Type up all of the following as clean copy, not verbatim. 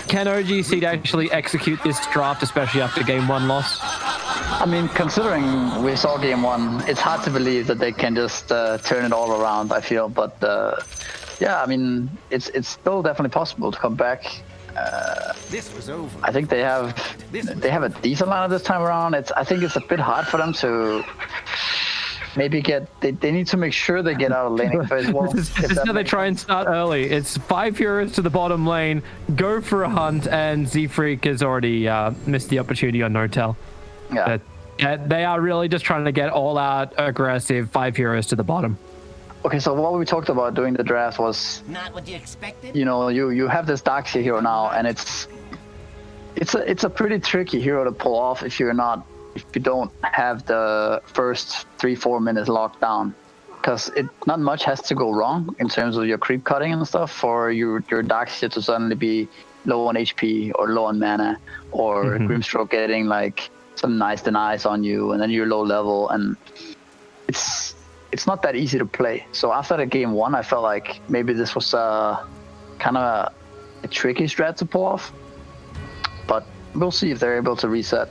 Can OG.Seed actually execute this draft, especially after game 1 loss? I mean, considering we saw game 1, it's hard to believe that they can just turn it all around, I feel. But yeah, I mean, it's still definitely possible to come back. This was over. I think they have a decent lineup this time around. I think it's a bit hard for them to maybe get. They need to make sure they get out of laning phase. Well, this is how they try and start early. It's 5 heroes to the bottom lane, go for a hunt, and Z-Freak has already missed the opportunity on Notel. Yeah. They are really just trying to get all out aggressive 5 heroes to the bottom. Okay, so what we talked about during the draft was Not what you expected. you know, you have this Darkseid hero now, and it's a pretty tricky hero to pull off if you don't have the first 3-4 minutes locked down, because not much has to go wrong in terms of your creep cutting and stuff for your Darkseid to suddenly be low on HP or low on mana, or Grimstroke getting like some nice denies on you, and then you're low level, and it's not that easy to play. So after the game 1, I felt like maybe this was kind of a tricky strat to pull off. But we'll see if they're able to reset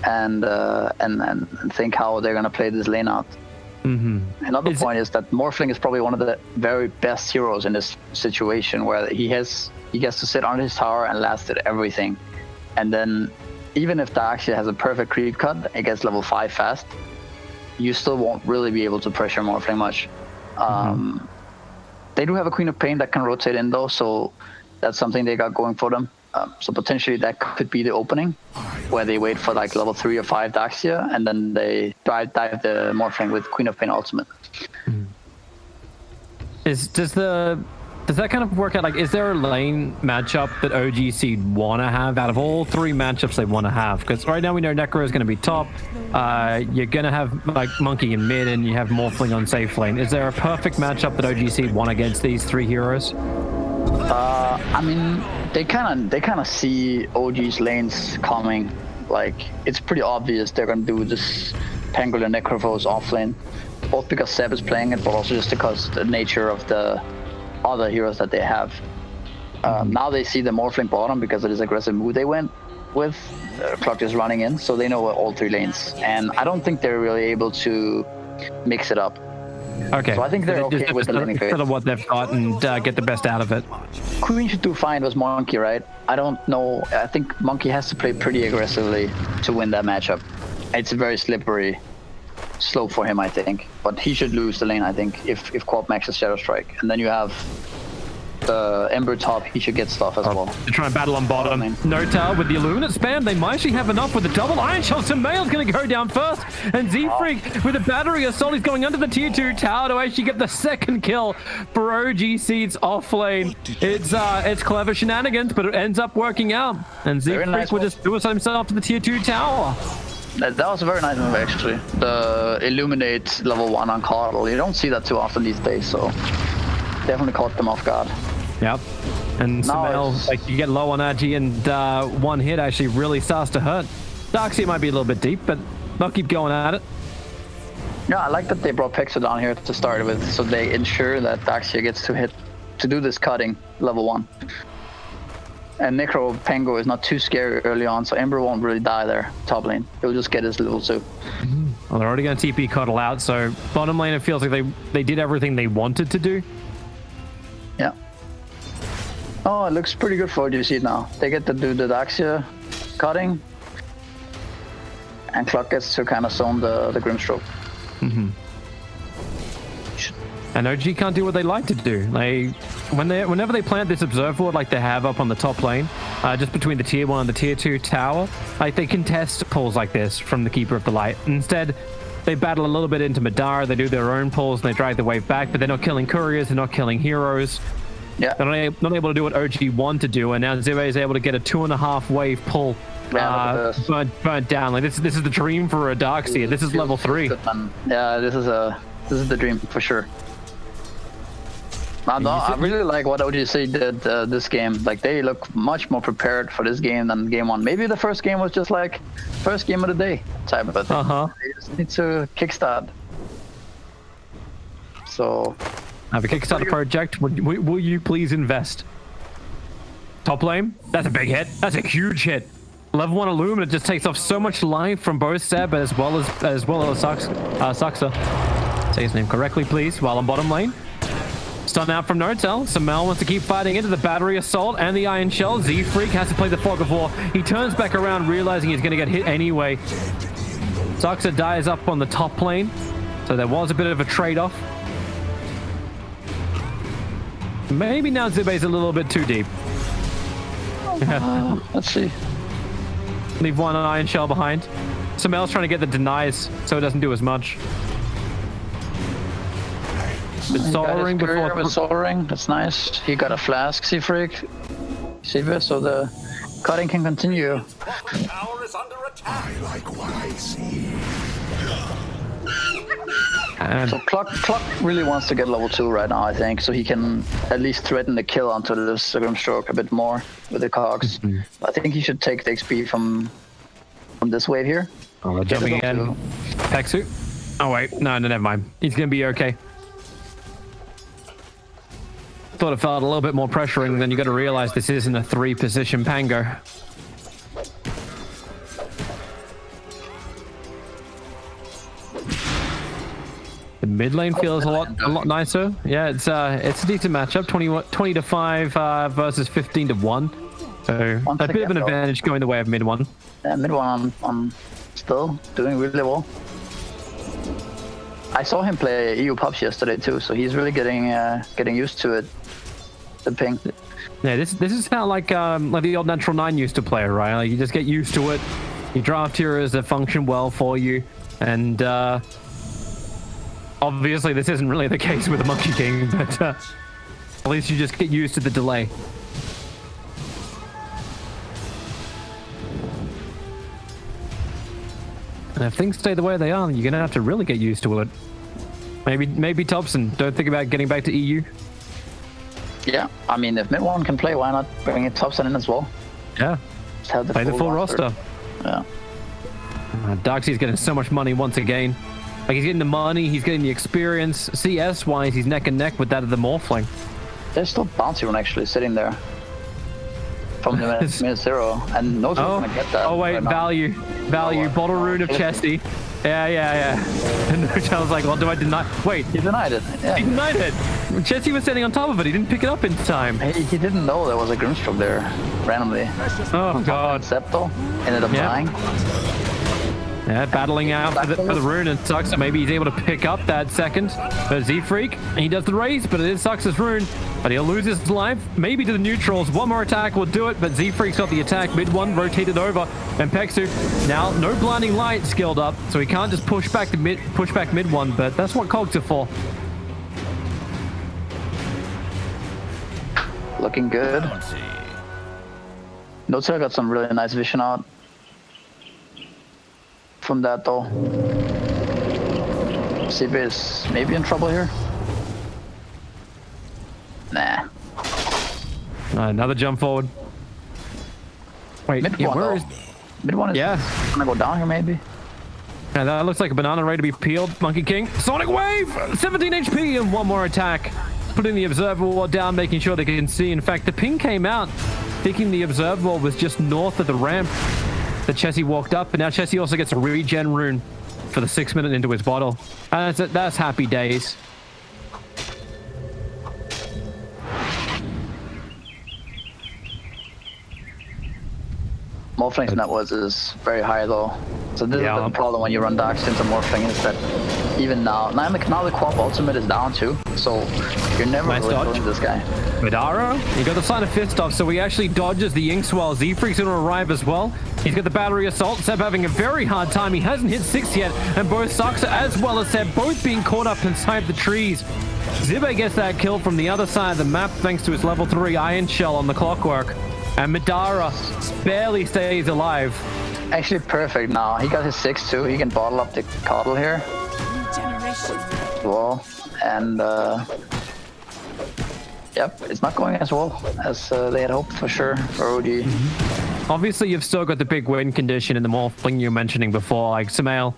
and think how they're gonna play this lane out. Another point is that Morphling is probably one of the very best heroes in this situation, where he gets to sit on his tower and last at everything. And then even if Darkseid has a perfect creep cut, it gets level 5 fast, you still won't really be able to pressure Morphling much. They do have a Queen of Pain that can rotate in though, so that's something they got going for them. So potentially that could be the opening, where they wait for like level 3 or 5 Darkseid, and then they dive the Morphling with Queen of Pain ultimate. Does that kind of work out? Like, is there a lane matchup that OG.Seed want to have out of all 3 matchups they want to have? Because right now we know Necro is going to be top. You're going to have like Monkey in mid, and you have Morphling on safe lane. Is there a perfect matchup that OG.Seed want against these 3 heroes? I mean, they kind of see OG's lanes coming. Like, it's pretty obvious they're going to do this Pangolier Necrophos off lane, both because Seb is playing it, but also just because the nature of the other heroes that they have. Now they see the Morphling bottom because of this aggressive move they went with. Clock is running in, so they know all 3 lanes, and I don't think they're really able to mix it up. Okay. So I think they're okay with the laning phase. Sort of what they've got and get the best out of it. Queen should do fine with Monkey, right? I don't know. I think Monkey has to play pretty aggressively to win that matchup. It's a very slippery slope for him, I think. But he should lose the lane, I think, if Corp maxes Shadow Strike. And then you have the Ember top, he should get stuff as well. They're trying to battle on bottom. Notel with the Illuminate spam. They might actually have enough with the double Iron Shot. So Mail's going to go down first. And Z-Freak with a battery assault. He's going under the tier 2 tower to actually get the 2nd kill for OG.Seed's off lane. It's clever shenanigans, but it ends up working out. And Z-Freak will just do it himself to the tier 2 tower. That was a very nice move, actually. The Illuminate level 1 on Coddle. You don't see that too often these days, so definitely caught them off guard. Yep. And Sumail, like, you get low on Agi, and 1 hit actually really starts to hurt. Darkseid might be a little bit deep, but they'll keep going at it. Yeah, I like that they brought Pexo down here to start with, so they ensure that Darkseid gets to do this cutting level 1. And Necro Pango is not too scary early on, so Ember won't really die there, top lane. He'll just get his level 2. Well, they're already going to TP Coddle out, so bottom lane, it feels like they did everything they wanted to do. Yeah. Oh, it looks pretty good for OG.Seed now. They get to do the Darkseid cutting, and Clock gets to kind of zone the Grimstroke. And OG can't do what they like to do. Whenever they plant this Observer Ward like they have up on the top lane, just between the tier 1 and the tier 2 tower, like, they contest pulls like this from the Keeper of the Light. Instead, they battle a little bit into Madara, they do their own pulls, and they drag the wave back, but they're not killing couriers, they're not killing heroes. Yeah. They're not able to do what OG want to do, and now Zue is able to get a 2.5 wave pull burnt down. Like, this is the dream for a Darkseid. This is level 3. Yeah, this is the dream for sure. I really like what OG.Seed did this game. Like, they look much more prepared for this game than game 1. Maybe the first game was just like first game of the day type of a thing. They just need to kickstart. So Have a Kickstarter project. Will you please invest? Top lane. That's a big hit. That's a huge hit. Level 1 Illumina just takes off so much life from both Seb as well as Saxa. Say his name correctly, please. While on bottom lane. Stun out from Nortel. Samel wants to keep fighting into the battery assault and the iron shell. Z-Freak has to play the fog of war. He turns back around, realizing he's going to get hit anyway. Saxa dies up on the top lane. So there was a bit of a trade-off. Maybe now Zibe's a little bit too deep. Let's see. Leave one iron shell behind. Samel's trying to get the denies so it doesn't do as much. It's soldering before. Soldering. That's nice. He got a flask, Seafreak. Zibe, so the cutting can continue. Tower is under attack. I like what I see. And So Clock really wants to get level 2 right now, I think, so he can at least threaten the kill onto this Grimstroke a bit more with the cogs. I think he should take the XP from this wave here. oh, we're jumping in. Pexu. Oh wait, no, never mind. He's gonna be okay. Thought it felt a little bit more pressuring, then you got to realize this isn't a 3-position Pango. The mid lane feels a lot nicer. Yeah, it's a decent matchup. 20 to 5 versus 15 to 1. So a bit of an advantage going the way of mid 1. Yeah, mid 1 on still doing really well. I saw him play EU Pops yesterday too, so he's really getting used to it. The ping. Yeah, this is how like the old Natural 9 used to play, right? Like you just get used to it. You draft heroes that function well for you, and obviously this isn't really the case with the Monkey King, but at least you just get used to the delay. And if things stay the way they are, you're gonna have to really get used to it. Maybe Thompson, don't think about getting back to EU. Yeah, I mean, if mid 1 can play, why not bring it Thompson in as well? Yeah, Just have play the full roster. Yeah. Darkseid's getting so much money once again. Like he's getting the money, he's getting the experience. CS wise, he's neck and neck with that of the Morphling. There's still Bouncy Rune actually sitting there. From the minute 0, and no one's gonna get that. Oh wait, right now. value, Bottle Rune of Chesty. Yeah. And I was like, well, do I deny? Wait, He denied it. Yeah. he denied it. Chesty was standing on top of it. He didn't pick it up in time. He didn't know there was a Grimstroke there randomly. Oh god. Septo ended up dying. Yeah, battling out for the rune, and sucks. So maybe he's able to pick up that second. But Z-Freak, he does the race, but it is Sucks' rune. But he'll lose his life, maybe to the neutrals. One more attack will do it, but Z-Freak's got the attack. Mid 1 rotated over, and Pexu now no blinding light skilled up, so he can't just push back mid 1. But that's what cogs are for. Looking good. Notel got some really nice vision out from that though. Zibe is maybe in trouble here. Nah. Another jump forward. Wait, Mid yeah, one, where though. is... Mid 1 is gonna go down here maybe. Yeah, that looks like a banana ready to be peeled. Monkey King, Sonic Wave, 17 HP and one more attack. Putting the observer wall down, making sure they can see. In fact, the ping came out thinking the observer wall was just north of the ramp that Chessie walked up, and now Chessie also gets a regen rune for the 6 minute into his bottle. And that's happy days. Morphling's net worth is very high though. So this is the problem when you run Darks into Morphling, is that even now the Quap ultimate is down too, so you're never really killing this guy. Madara, you got the sign of fist off, so he actually dodges the Inkswell. Z-Freak's gonna arrive as well. He's got the battery assault. Seb having a very hard time. He hasn't hit 6 yet, and both Saxa as well as Seb both being caught up inside the trees. Zibe gets that kill from the other side of the map thanks to his level 3 Iron Shell on the clockwork. And Madara barely stays alive. Actually perfect now. He got his 6 too. He can bottle up the Coddle here. Well, and yep, it's not going as well as they had hoped for sure for OG. Obviously, you've still got the big win condition in the Morphling you were mentioning before, like Samael.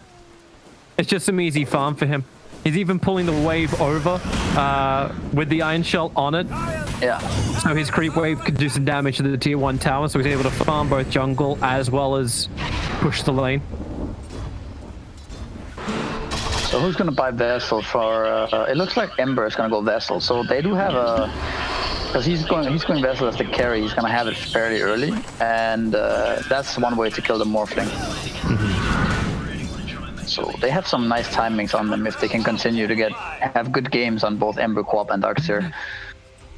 It's just some easy farm for him. He's even pulling the wave over with the Iron Shell on it. Yeah. So his creep wave could do some damage to the tier 1 tower, so he's able to farm both jungle as well as push the lane. So who's gonna buy Vessel for? It looks like Ember is gonna go Vessel. So they do have a, because he's going Vessel as the carry. He's gonna have it fairly early, and that's one way to kill the Morphling. So they have some nice timings on them if they can continue to have good games on both Ember, Co-op, and Darkseer.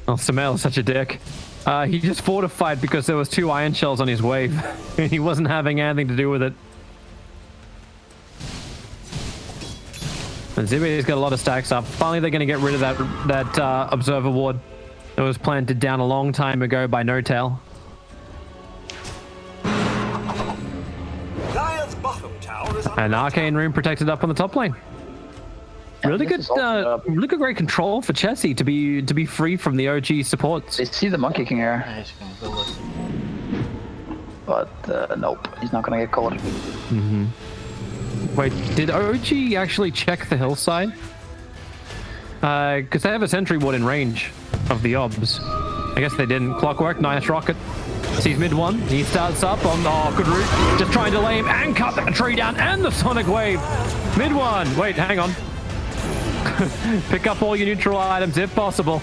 Oh, Sumail is such a dick. He just fortified because there was 2 Iron Shells on his wave. He wasn't having anything to do with it. And Zibi's got a lot of stacks up. Finally, they're going to get rid of that Observer Ward that was planted down a long time ago by No Tail. Dire's bottom tower is under An Arcane Rune protected up on the top lane. Really good, really good, great control for Chessie to be free from the OG supports. They see the Monkey King here, but nope, he's not gonna get caught. Wait, did OG actually check the hillside? Because they have a sentry ward in range of the obs. I guess they didn't. Clockwork, nice rocket. Sees mid 1. He starts up on good route. Just trying to lay him and cut that tree down and the sonic wave. Mid 1. Wait, hang on. Pick up all your neutral items if possible.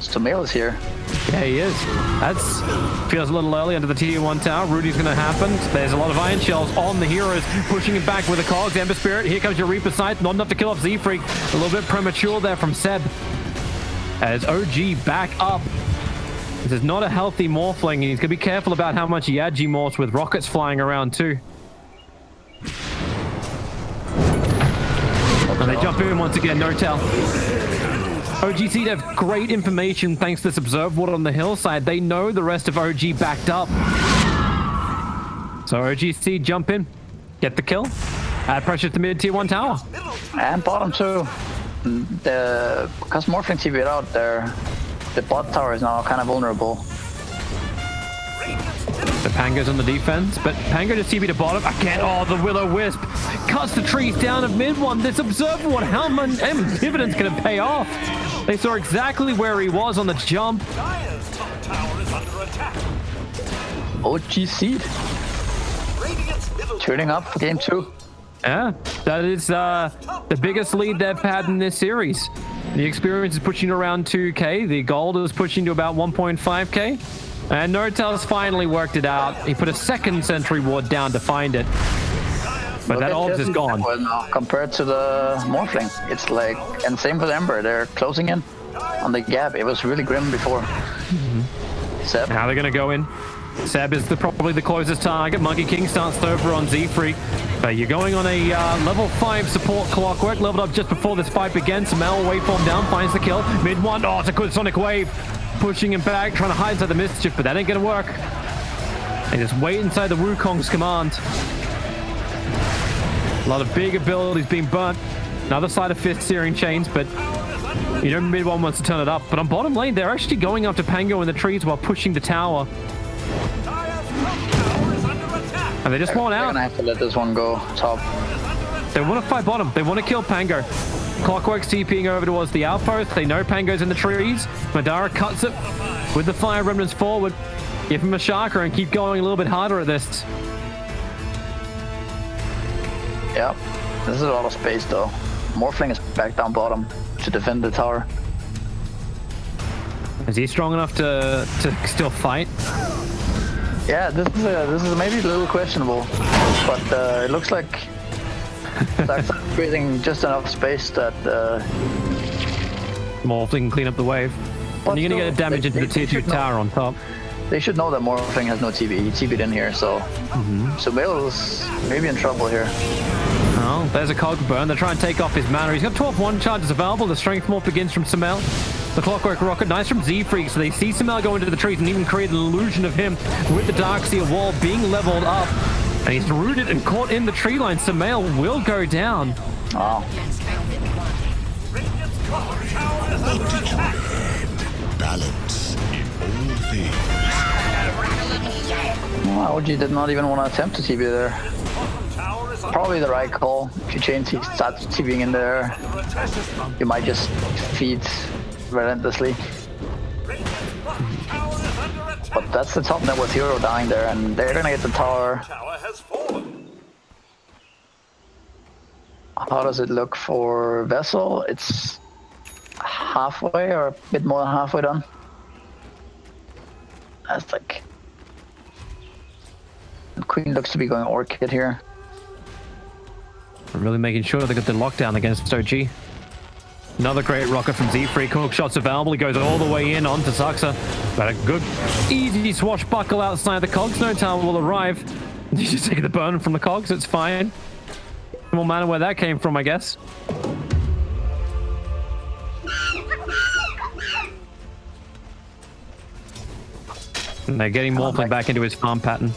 Sumail is here. Yeah, he is. That's feels a little early under the tier 1 tower. Rudy's going to happen. There's a lot of Iron Shells on the heroes, pushing him back with the cogs. Ember Spirit. Here comes your Reaper Sight. Not enough to kill off Z-Freak. A little bit premature there from Seb. As OG back up. This is not a healthy Morphling, and he's going to be careful about how much he Yagi morphs with rockets flying around too. And they jump in once again, No Tail. OG.Seed have great information thanks to this Observe Ward on the hillside. They know the rest of OG backed up. So OG.Seed jump in, get the kill, add pressure to the mid tier 1 tower. And bottom too. Because Morphling TV'd out there, the bot tower is now kind of vulnerable. The Pango's on the defense, but Pango just TV'd to bottom. Again, oh, the Will-O-Wisp cuts the trees down of mid 1. This Observe Ward, how much dividends going to pay off? They saw exactly where he was on the jump. Dire's top tower is under attack. OG.Seed turning up for game 2. Yeah, that is the biggest lead they've had in this series. The experience is pushing around 2k. The gold is pushing to about 1.5k. And No Tail's finally worked it out. He put a second sentry ward down to find it. But that obs is gone. Now, compared to the Morphling, it's like, and same with Ember, they're closing in on the gap. It was really grim before. Seb. Now they're going to go in. Seb is probably the closest target. Monkey King starts over on Z-Freak. But you're going on a level 5 support Clockwork, leveled up just before this fight begins. Sumail waveform down, finds the kill. Mid 1, oh, it's a good sonic wave. Pushing him back, trying to hide inside the mischief, but that ain't going to work. And just wait inside the Wukong's command. A lot of big abilities being burnt. Another side of fist searing chains, but you know mid 1 wants to turn it up. But on bottom lane, they're actually going after Pango in the trees while pushing the tower. And they just want out. They're gonna have to let this one go top. They want to fight bottom. They want to kill Pango. Clockwork's TPing over towards the outpost. They know Pango's in the trees. Madara cuts it with the fire remnants forward. Give him a Shaka and keep going a little bit harder at this. Yep. This is a lot of space though. Morphling is back down bottom to defend the tower. Is he strong enough to still fight? Yeah, this is maybe a little questionable, but it looks like Dark's creating just enough space that Morphling can clean up the wave. And you're gonna get damage into the tier 2 tower on top. They should know that Morphling has no TB. He TB'd in here, so Sumail's maybe in trouble here. Oh, there's a cog burn. They're trying to take off his mana. He's got 12 1 charges available. The strength morph begins from Sumail. The Clockwork Rocket, nice from Z-Freak. So they see Sumail go into the trees and even create an illusion of him with the Darkseer wall being leveled up. And he's rooted and caught in the tree line. Sumail will go down. Wow. Balance in all things. Wow, OG did not even want to attempt to TB there. probably the right call. If you change, he starts TVing in there, you might just feed relentlessly. But that's the top net with hero dying there, and they're gonna get the tower. Tower has fallen. How does it look for Vessel? It's halfway or a bit more than halfway done. That's like... Queen looks to be going Orchid here. Really making sure they got the lockdown against OG. Another great rocket from Z-Freak. Hook shots available. He goes all the way in onto Saxa. But a good, easy swashbuckle outside the cogs. No tower will arrive. He's just taking the burn from the cogs. It's fine. No matter where that came from, I guess. And they're getting Morphling back into his farm pattern.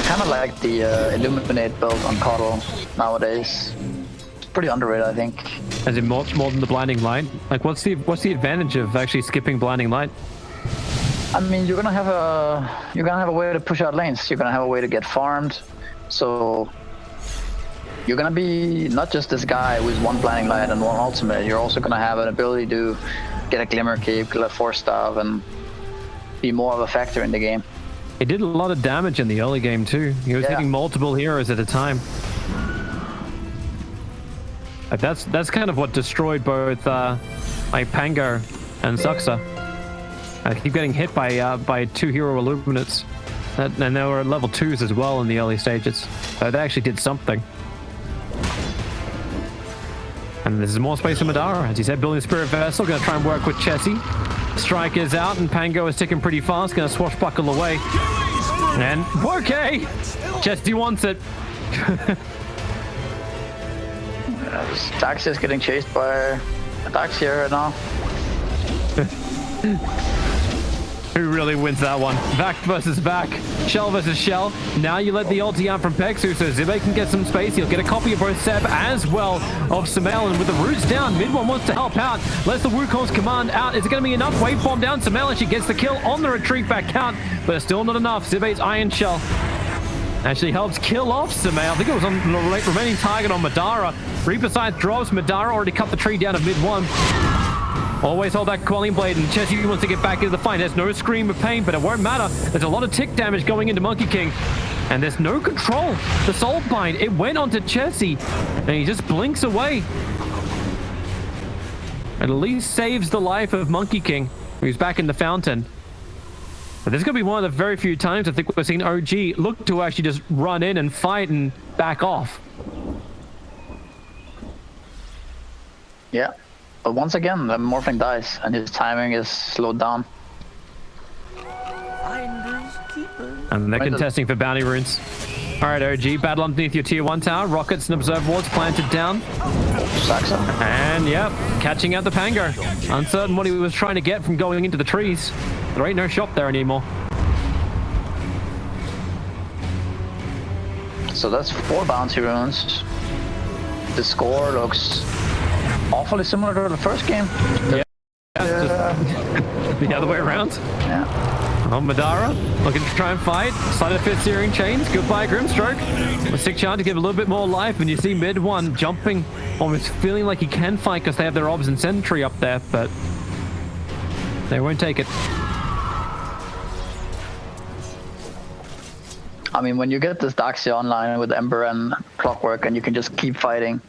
Kind of like the Illuminate build on Coddle nowadays. It's pretty underrated, I think. As in more than the Blinding Light? Like, what's the advantage of actually skipping Blinding Light? I mean, you're gonna have a way to push out lanes. You're gonna have a way to get farmed. So you're gonna be not just this guy with one Blinding Light and one ultimate. You're also gonna have an ability to get a Glimmer Cape, get a Force Staff, and be more of a factor in the game. He did a lot of damage in the early game too. He was hitting multiple heroes at a time. That's kind of what destroyed both like Pango and Saxa. I keep getting hit by 2 hero Illuminates. And they were at level 2s as well in the early stages. So they actually did something. And there's more space for Madara. As he said, building Spirit Vessel, gonna try and work with Chessie. Strike is out and Pango is ticking pretty fast, gonna swashbuckle away. And okay! Chessie wants it. Dax is getting chased by Dax here right now. Who really wins that one? Vac versus Vac. Shell versus Shell. Now you let the ulti out from Pexu, so Zibe can get some space. He'll get a copy of both Seb as well of Sumail. And with the roots down, Mid One wants to help out. Lets the Wukong's command out. Is it going to be enough? Waveform down. Sumail, and she gets the kill on the retreat back out, but it's still not enough. Zibe's Iron Shell actually helps kill off Sumail. I think it was on the remaining target on Madara. Reaper Scythe drops. Madara already cut the tree down at Mid One. Always hold that Quelling Blade, and Chessie wants to get back into the fight. There's no Scream of Pain, but it won't matter. There's a lot of tick damage going into Monkey King, and there's no control. The Soul Bind, it went onto Chessie, and he just blinks away. At least saves the life of Monkey King, who's back in the fountain. But this is going to be one of the very few times I think we've seen OG look to actually just run in and fight and back off. Yeah. But once again, the Morphling dies, and his timing is slowed down. And they're contesting for bounty runes. Alright, OG, battle underneath your tier 1 tower. Rockets and observe wards planted down. Saxa. And, yep, catching out the Pango. Uncertain what he was trying to get from going into the trees. There ain't no shop there anymore. So that's 4 bounty runes. The score looks awfully similar to the first game. Yeah. The other way around. Yeah. Oh, Madara looking to try and fight. Side of Fifth Searing Chains. Goodbye, Grimstroke. A sick chance to give a little bit more life. And you see Mid One jumping, almost feeling like he can fight because they have their Obs and Sentry up there, but they won't take it. I mean, when you get this Daxia online with Ember and Clockwork, and you can just keep fighting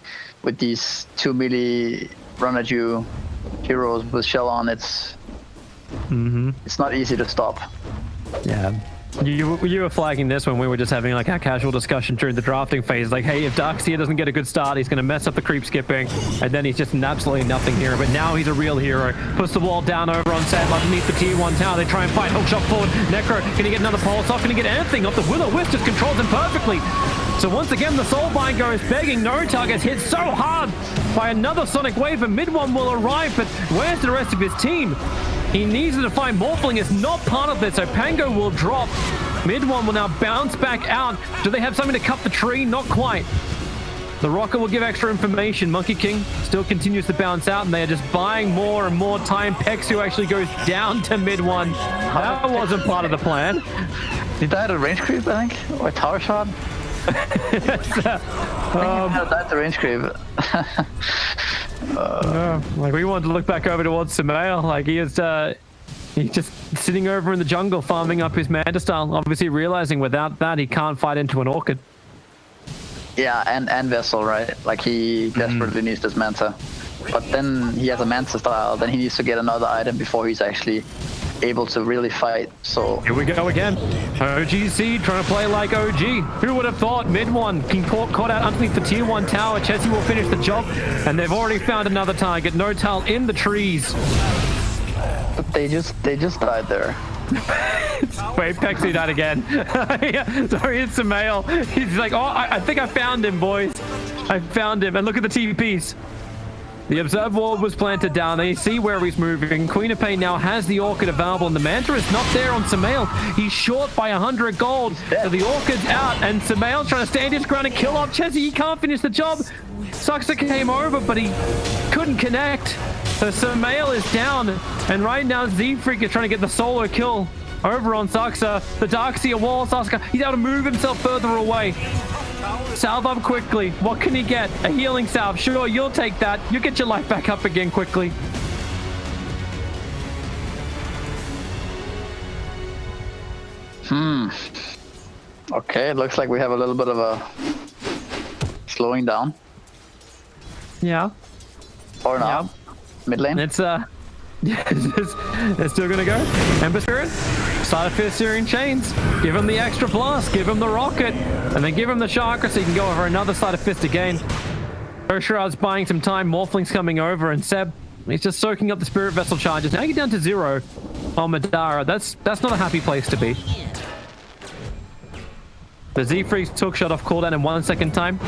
with these 2 melee run at you heroes with Shell on, it's not easy to stop. Yeah. You were flagging this when we were just having like our casual discussion during the drafting phase, like, hey, if Darkseer doesn't get a good start, he's going to mess up the creep skipping, and then he's just an absolutely nothing hero. But now he's a real hero. Puts the wall down over on Sam underneath the tier 1 tower. They try and fight. Hookshot forward. Necro, can he get another pulse off? Can he get anything off? The Will-O-Wisp just controls him perfectly. So once again, the Soulbind goes begging. Naruto gets hit so hard by another Sonic Wave, and Mid One will arrive, but where's the rest of his team? He needs to find Morphling. Is not part of this, so Pango will drop. Mid One will now bounce back out. Do they have something to cut the tree? Not quite. The rocket will give extra information. Monkey King still continues to bounce out, and they are just buying more and more time. Pexu actually goes down to Mid One. That wasn't part of the plan. He died at range creep, I think, or tower shot. That's a range creep. Like we wanted to look back over towards Samael. Like he's just sitting over in the jungle farming up his Manta style, obviously realizing without that he can't fight into an Orchid. Yeah, and Vessel, right? Like he desperately needs this Manta. But then he has a Manta style, then he needs to get another item before he's actually able to really fight. So here we go again. OG.Seed trying to play like OG. Who would have thought mid one being caught out underneath the tier 1 tower. Chessie will finish the job, and they've already found another target. Notal in the trees. But they just died there. Wait, Pexy died again. Yeah, sorry, it's Samael. He's like, oh, I think I found him, boys. I found him. And look at the TVPs. The Observe Ward was planted down. They see where he's moving. Queen of Pain now has the Orchid available, and the Manta is not there on Samael. He's short by 100 gold. So the Orchid's out, and Samael trying to stand his ground and kill off Chessie. He can't finish the job. Saxa came over, but he couldn't connect. So Samael is down, and right now Z-Freak is trying to get the solo kill over on Saxa. The Darkseer wall, Saxa, he's able to move himself further away. Salve up quickly. What can he get? A healing salve. Sure, you'll take that. You get your life back up again quickly. Okay, it looks like we have a little bit of a slowing down. Yeah. Or not. Yeah. Mid lane. It's it's still gonna go. Ember Spirit, start a fifth Searing Chains. Give him the extra blast, give him the rocket, and then give him the chakra so he can go over another side of fist again. Urshrad's buying some time. Morphling's coming over, and Seb, he's just soaking up the Spirit Vessel charges. Now you're down to 0 on Madara. That's not a happy place to be. The Z-Freeze took shot off cooldown in 1 second time.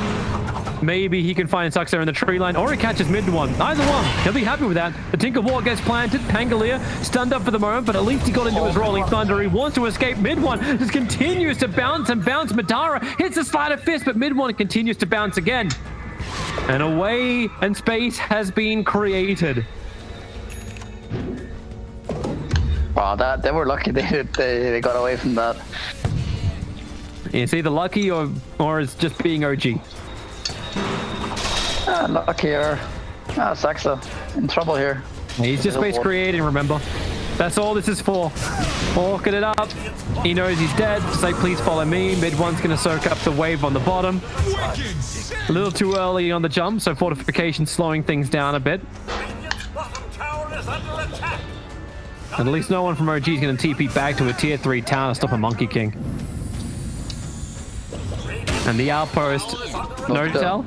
Maybe he can find Saxa in the tree line, or he catches mid one. Either one, he'll be happy with that. The Tinker Ward gets planted. Pangolier stunned up for the moment, but at least he got into his Rolling Thunder. He wants to escape mid one. Just continues to bounce and bounce. Madara hits a sleight of fist, but mid one continues to bounce again. And away and space has been created. Wow, they were lucky they got away from that. It's either lucky or it's just being OG. Luckier. Saxa in trouble here. He's just space creating, remember. That's all this is for. Orchid it up. He knows he's dead. Say, please follow me. Mid one's going to soak up the wave on the bottom. A little too early on the jump, so fortification slowing things down a bit. At least no one from OG is going to TP back to a tier 3 town to stop a Monkey King. And the outpost, Notel,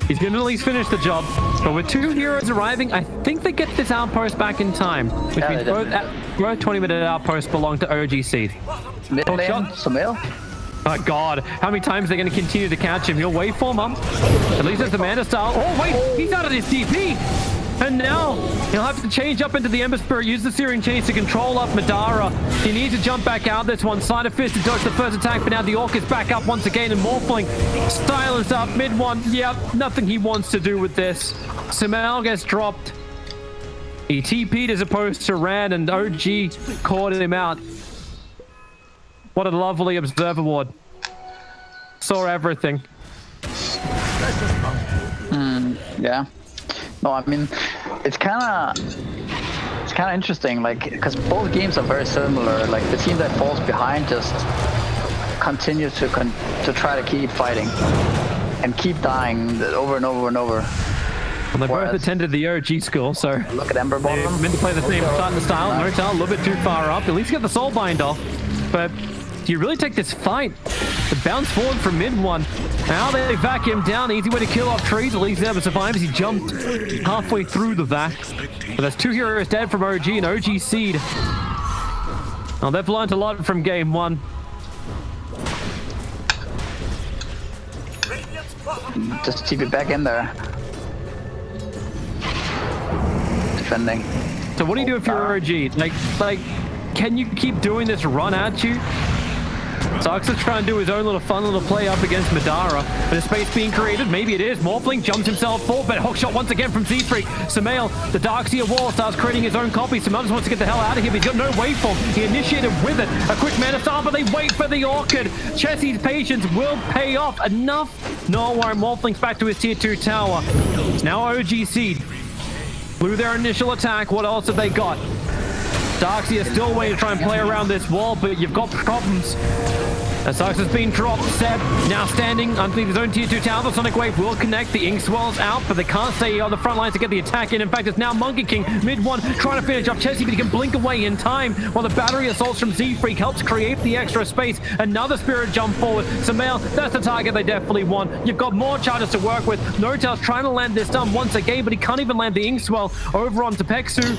he's going to at least finish the job. But with 2 heroes arriving, I think they get this outpost back in time. Which means both 20-minute outposts belong to OG.Seed. Mid lane, Samael. Oh god, how many times are they going to continue to catch him? He'll waveform up. At least it's the Manta style. Oh wait, he's out of his DP! And now, he'll have to change up into the Ember Spirit, use the Searing Chains to control up Madara. He needs to jump back out this one. Side of fist to dodge the first attack, but now the Orc is back up once again, and Morphling styles up mid one. Yep, nothing he wants to do with this. Samael gets dropped. He TP'd as opposed to ran, and OG caught him out. What a lovely Observer Ward. Saw everything. Yeah. No, I mean, it's kind of interesting, like, because both games are very similar. Like, the team that falls behind just continues to try to keep fighting and keep dying over and over and over. Well, they both attended the OG school, so look at Ember Bottom. They're meant to play the same starting style. Notal a little bit too far up. At least get the soul bind off. But do you really take this fight? The bounce forward from mid one. Now they vac him down. Easy way to kill off trees. At least Ever survives. He jumped halfway through the vac. But that's 2 heroes dead from OG and OG.Seed. Now they've learned a lot from game 1. Just keep it back in there. Defending. So what do you do if you're OG? Like, can you keep doing this run at you? Sox is trying to do his own little fun little play up against Madara, but a space being created. Maybe it is. Morphling jumps himself forward, but hook shot once again from Z-Freak. Sumail, the Darkseer wall, starts creating his own copy. Sumail just wants to get the hell out of here, but he's got no waveform. He initiated with it. A quick mana star, but they wait for the Orchid. Chessie's patience will pay off. Enough. No worry, Morphling's back to his tier 2 tower. Now OG.Seed blew their initial attack. What else have they got? Darkseer is still waiting to try and play around this wall, but you've got problems. As Sox has been dropped, Seb now standing underneath his own tier 2 tower. The Sonic Wave will connect. The Ink Swell's out, but they can't stay on the front lines to get the attack in. In fact, it's now Monkey King, mid one, trying to finish off Chessie, but he can blink away in time while the battery assaults from Z-Freak helps create the extra space. Another Spirit jump forward. Sumail, that's the target they definitely want. You've got more charges to work with. Notel's trying to land this stun once again, but he can't even land the Ink Swell over onto Peksu.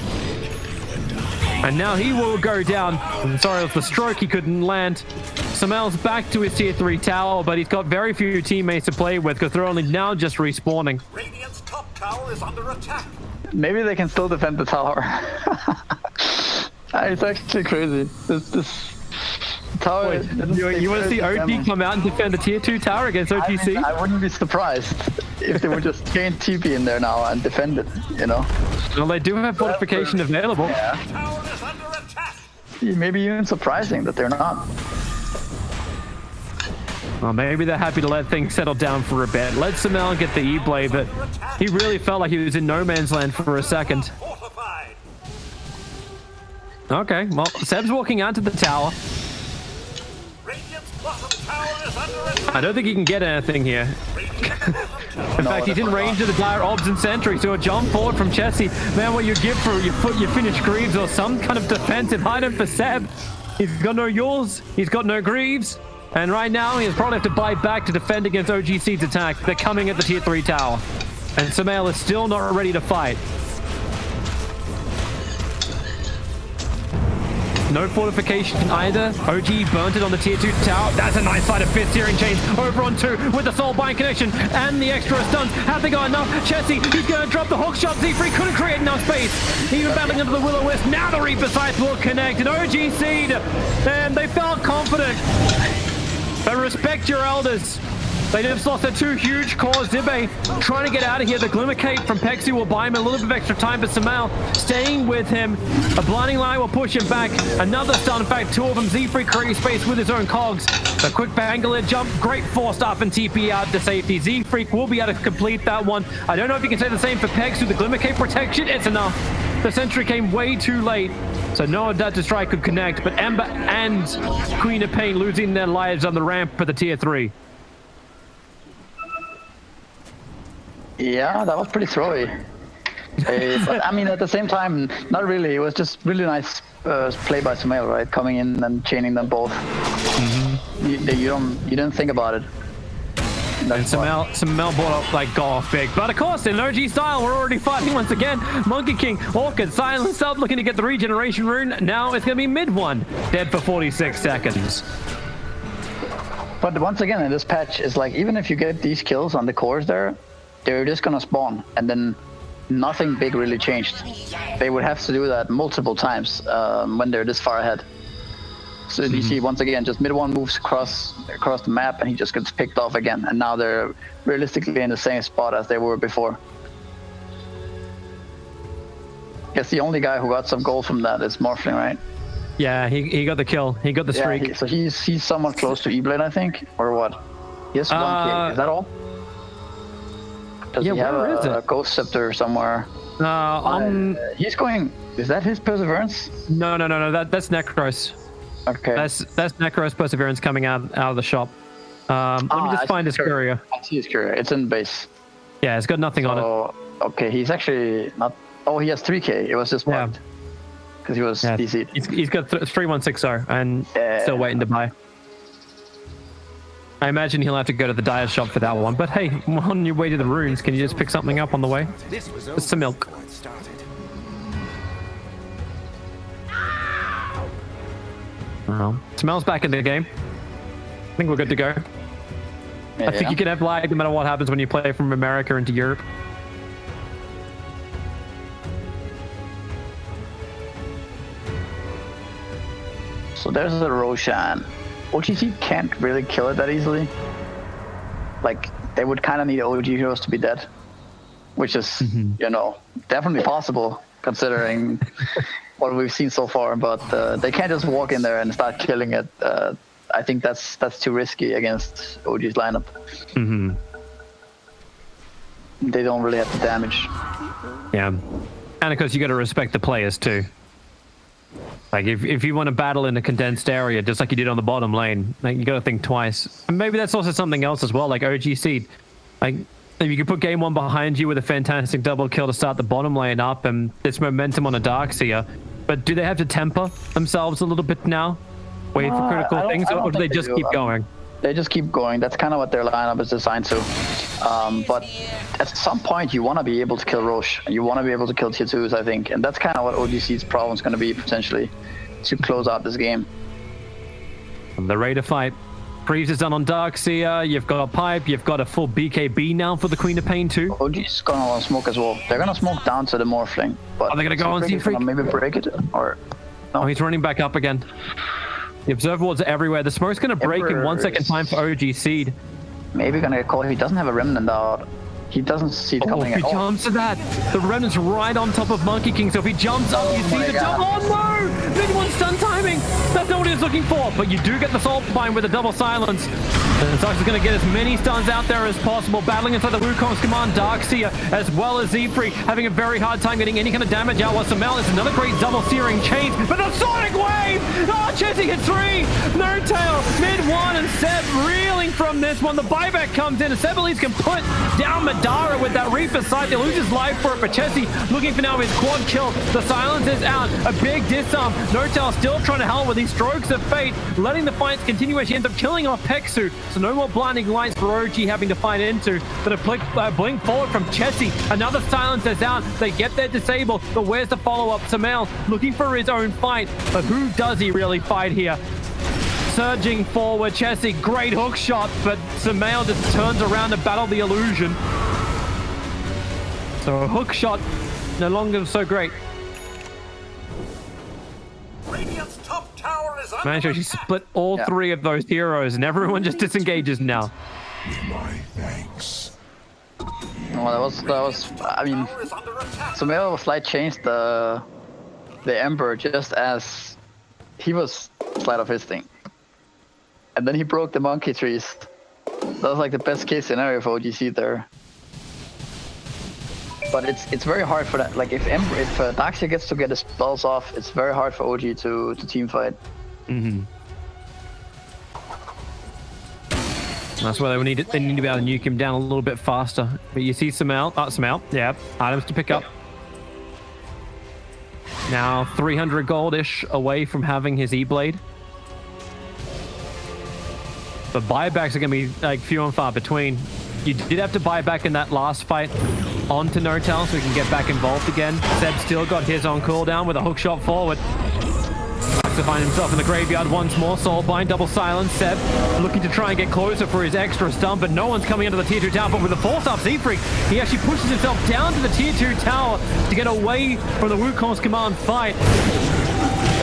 And now he will go down. I'm sorry, it was the stroke he couldn't land. Sumail's back to his tier 3 tower, but he's got very few teammates to play with because they're only now just respawning. Radiant's top tower is under attack. Maybe they can still defend the tower. It's actually crazy. This tower... Wait, you want to see OG come out and defend the tier 2 tower against OG.Seed? I wouldn't be surprised if they would just chain TP in there now and defend it, you know? Well, they do have fortification available. Yeah. Tower is under attack. Maybe even surprising that they're not. Well, maybe they're happy to let things settle down for a bit. Let Sumail get the E-Blade, but he really felt like he was in no man's land for a second. Fortified. Okay, well, Seb's walking out to the tower. Radiant's bottom tower is under attack. I don't think he can get anything here. In fact, he's in range of the Dire Obs and Sentry, so a jump forward from Chessie. Man, what you give for your finished Greaves or some kind of defensive item for Seb. He's got no Yules, he's got no Greaves, and right now he'll probably have to buy back to defend against OG.Seed's attack. They're coming at the tier 3 tower, and Sumail is still not ready to fight. No fortification either. OG burnt it on the tier 2 tower. That's a nice side of fist searing chains over on 2 with the soulbind connection and the extra stuns. Have they got enough? Chessie, he's going to drop the hook shot. Z-Free couldn't create enough space. Even battling into the Will-O-Wisp. Now the Reaper Scythe will connect. And OG.Seed, and they felt confident. But respect your elders. They just lost their 2 huge cores. Zibe trying to get out of here. The Glimmer Cape from Peksu will buy him a little bit of extra time, but Sumail staying with him. A Blinding Light will push him back. Another stun. In fact, 2 of them. Z-Free creating space with his own cogs. A quick Bangalore jump. Great forced up and TP out to safety. Z-Freak will be able to complete that one. I don't know if you can say the same for Peksu. The Glimmer Cape protection, it's enough. The Sentry came way too late, so no Dota Strike could connect, but Ember and Queen of Pain losing their lives on the ramp for the tier 3. Yeah, that was pretty throwy. But I mean, at the same time, not really. It was just really nice play by Sumail, right? Coming in and chaining them both. Mm-hmm. You didn't think about it. And Sumail brought up like golf big. But of course, in OG style, we're already fighting once again. Monkey King, Orchid, silenced up, looking to get the regeneration rune. Now it's going to be mid one, dead for 46 seconds. But once again, in this patch, it's like, even if you get these kills on the cores there, they're just gonna spawn, and then nothing big really changed. They would have to do that multiple times when they're this far ahead. So you see, once again, just mid one moves across the map, and he just gets picked off again. And now they're realistically in the same spot as they were before. I guess the only guy who got some gold from that is Morphling, right? Yeah, he got the kill. He got the streak. Yeah, so he's somewhat close to E-Blade, I think, or what? He has 1K. Is that all? Does he have a Ghost Scepter somewhere? He's going... Is that his Perseverance? No. That's Necros. Okay. That's Necros Perseverance coming out of the shop. Let me just find his courier. I see his courier. It's in base. Yeah, it's got nothing on it. Okay, he's actually not... Oh, he has 3K. It was just bugged. Because he was DC'd. He's got 3160 and still waiting to buy. I imagine he'll have to go to the dyer shop for that one. But hey, on your way to the runes, can you just pick something up on the way? Just some milk. Well, Sumail's back in the game. I think we're good to go. I think you can have lag no matter what happens when you play from America into Europe. So there's the Roshan. OG.Seed can't really kill it that easily. Like, they would kind of need OG heroes to be dead, which is, you know, definitely possible considering what we've seen so far. But they can't just walk in there and start killing it. I think that's too risky against OG's lineup. They don't really have the damage. Yeah, and of course you got to respect the players too. Like if you want to battle in a condensed area, just like you did on the bottom lane, like you got to think twice. And maybe that's also something else as well, like OG.Seed. Like if you could put game one behind you with a fantastic double kill to start the bottom lane up, and there's momentum on a Darkseer, but do they have to temper themselves a little bit now? Wait for critical things, or do they just keep going? They just keep going. That's kind of what their lineup is designed to. But at some point, you want to be able to kill Roche. You want to be able to kill tier 2s, I think. And that's kind of what OG.Seed's problem is going to be, potentially, to close out this game. The Raider fight. Preves is done on Darkseer. You've got a pipe. You've got a full BKB now for the Queen of Pain too. OG's going to smoke as well. They're going to smoke down to the Morphling. But are they going to go on Z-Freak? Maybe break it? Or no? Oh, he's running back up again. The Observer Wards are everywhere. The smoke's going to break in 1 second time for OG.Seed. Maybe going to get caught. He doesn't have a Remnant out. He doesn't see it coming at all. If he jumps to that, the Remnant's right on top of Monkey King, so if he jumps up, you see the double. Oh no! Mid-one stun timing! That's not what he was looking for, but you do get the Soul Bind with a double silence. And Sox is going to get as many stuns out there as possible, battling inside the Wukong's command. Darkseer, as well as Z-Freak, having a very hard time getting any kind of damage out. While Samel is another great double searing chain, but the Sonic Wave! Oh, Chessy hit 3! No tail, mid-one, and Seb reeling from this one. The buyback comes in, and Seb at least can put down Madara with that Reaper sight. They lose his life for it, but Chessy looking for now his quad kill. The silence is out. A big disarm. No-Tail still trying to help with these strokes of fate, letting the fights continue as she ends up killing off Peksu. So no more blinding lights for OG having to fight into. But a blink forward from Chessy. Another silence is out. They get their disable, but where's the follow-up? Samel looking for his own fight, but who does he really fight here? Surging forward, Chessy, great hook shot, but Samel just turns around to battle the illusion. So a hook shot, no longer so great. Radiant's top tower is under Managed to split all three of those heroes, and everyone just disengages now. My thanks. Well, that was. I mean, Samel slight changed the Ember just as he was slight of his thing, and then he broke the monkey trees. That was like the best case scenario for OG.Seed there. But it's very hard for that. Like if Darkseer gets to get his spells off, it's very hard for OG to team fight. That's why they need to be able to nuke him down a little bit faster. But you see Samel, yeah, items to pick up. Now 300 goldish away from having his E-Blade. But buybacks are going to be like few and far between. You did have to buy back in that last fight onto No-Tail so we can get back involved again. Seb still got his on cooldown with a hook shot forward. To find himself in the graveyard once more. Soulbind, double silence. Seb looking to try and get closer for his extra stun, but no one's coming into the tier 2 tower. But with the force up Z-Freak, he actually pushes himself down to the tier 2 tower to get away from the Wukong's command fight.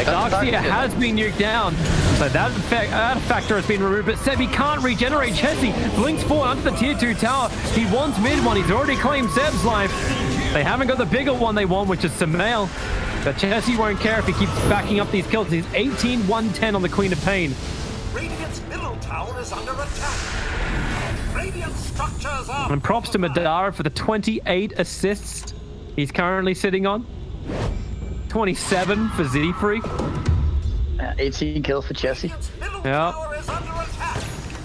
Darkseer has been nuked down, so that factor has been removed, but Seb, he can't regenerate. Chessy blinks forward onto the tier 2 tower. He wants mid one. He's already claimed Seb's life. They haven't got the bigger one they want, which is Samel. But Chessy won't care if he keeps backing up these kills. He's 18-110 on the Queen of Pain. Radiant's middle tower is under attack. Radiant structures are. And props to Madara for the 28 assists he's currently sitting on. 27 for Z-Freak. 18 kills for Chessy. Yeah.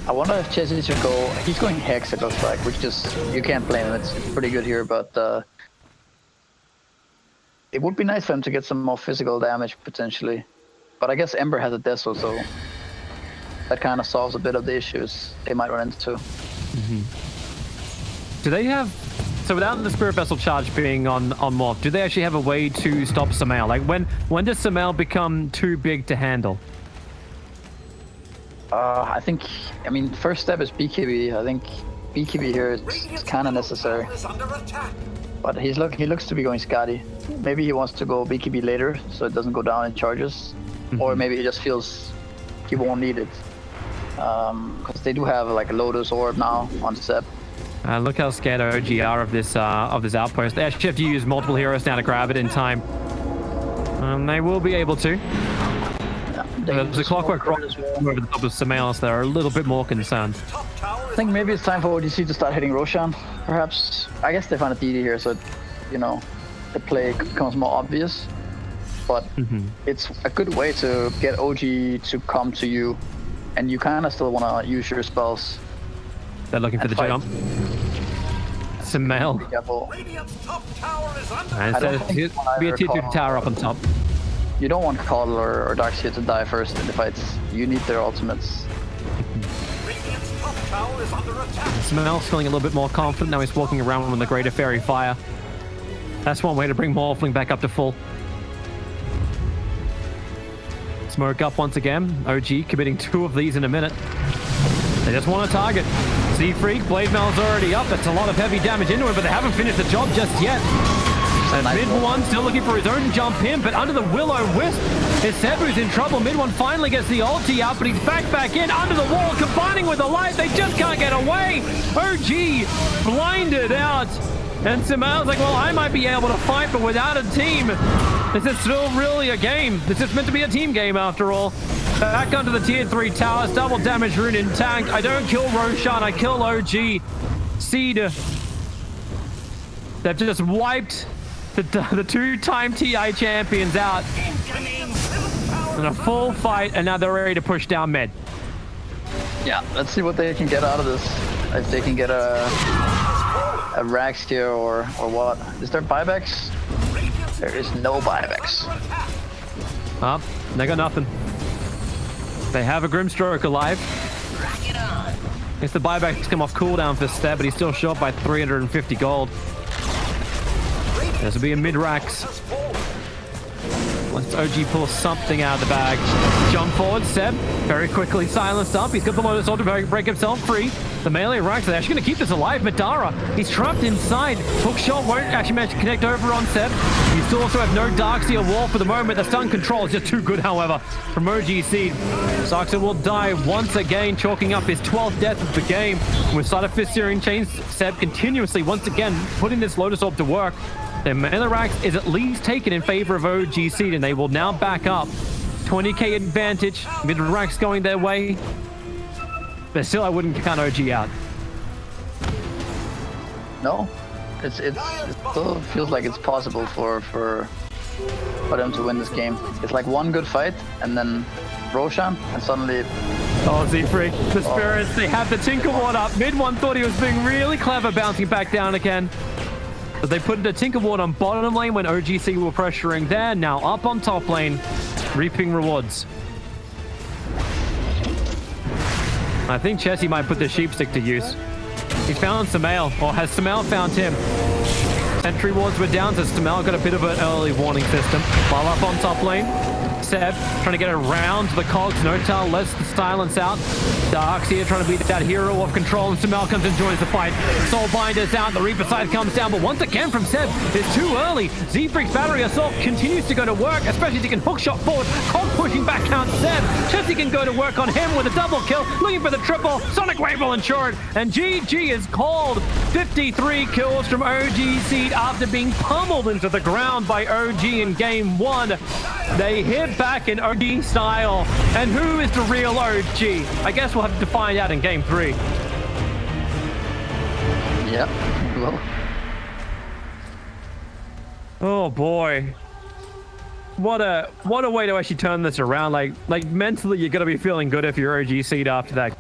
I wonder if Chessy should go. He's going Hex, it looks like, which just you can't blame him. It's pretty good here, but it would be nice for him to get some more physical damage potentially. But I guess Ember has a Deso, so that kind of solves a bit of the issues they might run into. Do they have? So without the Spirit Vessel charge being on Morph, do they actually have a way to stop Samel? Like when does Samel become too big to handle? I mean, first step is BKB. I think BKB here is kind of necessary. But he looks to be going Skadi. Maybe he wants to go BKB later, so it doesn't go down in charges. Or maybe he just feels he won't need it. because they do have like a Lotus Orb now on Seb. Look how scared OG are of this outpost. They actually have to use multiple heroes now to grab it in time. They will be able to. Yeah, There's a clockwork rock over the top of Samael, they're a little bit more concerned. I think maybe it's time for OG.Seed to start hitting Roshan, perhaps. I guess they find a DD here, so, you know, the play becomes more obvious. But it's a good way to get OG to come to you, and you kind of still want to use your spells. They're looking for the jump. Samael. Be careful. Radiant's top tower is under And I don't instead think of be a tier 2 tower up on top. You don't want Call or Darkseid to die first in the fights. You need their ultimates. Radiant's top tower is under attack. Samael's feeling a little bit more confident now. He's walking around with the Greater Fairy Fire. That's one way to bring Morphling back up to full. Smoke up once again. OG committing 2 of these in a minute. They just want to target. Z-Freak, Blade Mail's already up. That's a lot of heavy damage into him, but they haven't finished the job just yet. And Mid One still looking for his own jump in, but under the Will-O-Wisp is Seb who's in trouble. Mid One finally gets the ulti out, but he's back in under the wall, combining with the light. They just can't get away. OG blinded out. And Samael's like, well, I might be able to fight, but without a team, this is still really a game. This is meant to be a team game after all. Back onto the tier 3 towers, double damage rune in tank. I don't kill Roshan, I kill OG.Seed. They've just wiped the 2-time TI champions out in a full fight, and now they're ready to push down mid. Yeah, let's see what they can get out of this. If they can get a Rax here or what. Is there buybacks? There is no buybacks. They got nothing. They have a Grimstroke alive. I guess the buybacks come off cooldown for Stab, but he's still short by 350 gold. This will be a mid-Rax. Let's OG pull something out of the bag. Jump forward, Seb. Very quickly silenced up. He's got the Lotus Orb to break himself free. The melee Rax are actually going to keep this alive. Madara, he's trapped inside. Hookshot won't actually manage to connect over on Seb. You still also have no Darkseid or Wall for the moment. The stun control is just too good, however, from OG.Seed. Saxa will die once again, chalking up his 12th death of the game. With Side of Fist Searing Chains, Seb continuously, once again, putting this Lotus Orb to work. Their melee Rax is at least taken in favor of OG.Seed, and they will now back up. 20k advantage, mid-Rax going their way. But still, I wouldn't count OG out. No, it still feels like it's possible for them to win this game. It's like one good fight, and then Roshan, and suddenly... Oh, Z-Freak, the spirits, they have the Tinker Ward up. Mid One thought he was being really clever, bouncing back down again. But they put the Tinker Ward on bottom lane when OG.Seed were pressuring there. Now up on top lane, reaping rewards. I think Chessie might put the Sheepstick to use. He's found Samael, or has Samael found him? Sentry wards were down, so Samael got a bit of an early warning system. While up on top lane, Seb trying to get around the cogs. Notal lets the silence out. Darkseid trying to be that hero of control, and Samael comes and joins the fight. Soulbinder's out, the Reaper side comes down, but once again from Seb, it's too early. Z-Freak's Battery Assault continues to go to work, especially as he can hookshot forward. Cog pushing back out Seb. Chessie can go to work on him with a double kill, looking for the triple. Sonic Wave will ensure it, and GG is called. 53 kills from OG.Seed after being pummeled into the ground by OG in game 1. They hit back in OG style. And who is the real OG? I guess we'll have to find out in game 3. Yep, well. Oh boy. What a way to actually turn this around. Like mentally you're gonna be feeling good if you're OG.Seed after that.